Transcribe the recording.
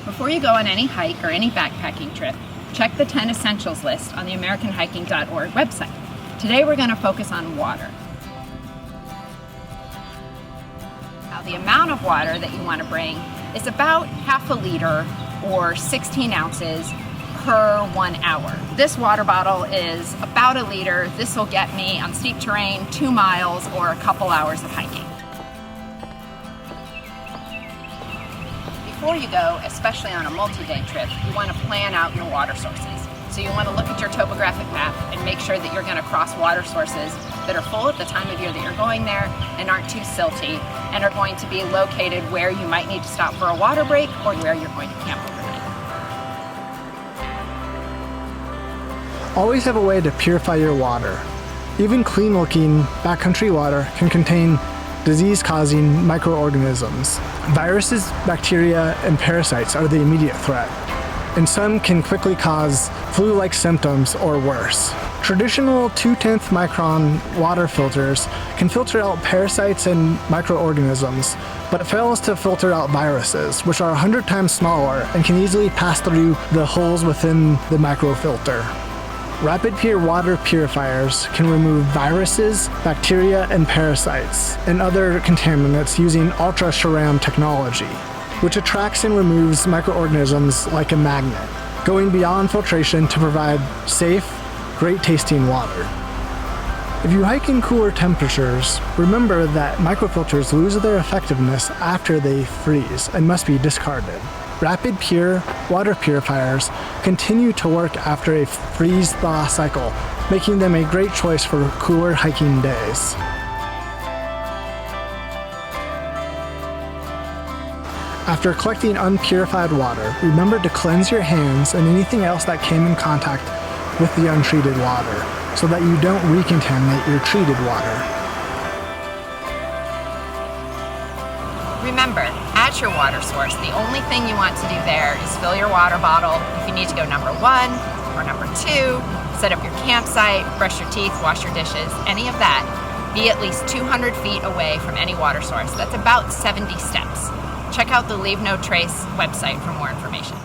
Before you go on any hike or any backpacking trip, check the 10 essentials list on the AmericanHiking.org website. Today we're going to focus on water. Now, the amount of water that you want to bring is about half a liter or 16 ounces per 1 hour. This water bottle is about a liter. This will get me on steep terrain 2 miles or a couple hours of hiking. Before you go, especially on a multi-day trip, you want to plan out your water sources. So you want to look at your topographic map and make sure that you're going to cross water sources that are full at the time of year that you're going there and aren't too silty and are going to be located where you might need to stop for a water break or where you're going to camp overnight. Always have a way to purify your water. Even clean-looking backcountry water can contain disease-causing microorganisms. Viruses, bacteria, and parasites are the immediate threat, and some can quickly cause flu-like symptoms or worse. Traditional 2/10 micron water filters can filter out parasites and microorganisms, but it fails to filter out viruses, which are 100 times smaller and can easily pass through the holes within the microfilter. RapidPure water purifiers can remove viruses, bacteria, and parasites, and other contaminants using ultra-Sharam technology, which attracts and removes microorganisms like a magnet, going beyond filtration to provide safe, great-tasting water. If you hike in cooler temperatures, remember that microfilters lose their effectiveness after they freeze and must be discarded. RapidPure water purifiers continue to work after a freeze-thaw cycle, making them a great choice for cooler hiking days. After collecting unpurified water, remember to cleanse your hands and anything else that came in contact with the untreated water, so that you don't recontaminate your treated water. Remember, at your water source, the only thing you want to do there is fill your water bottle. If you need to go number 1 or number 2, set up your campsite, brush your teeth, wash your dishes, any of that, be at least 200 feet away from any water source. That's about 70 steps. Check out the Leave No Trace website for more information.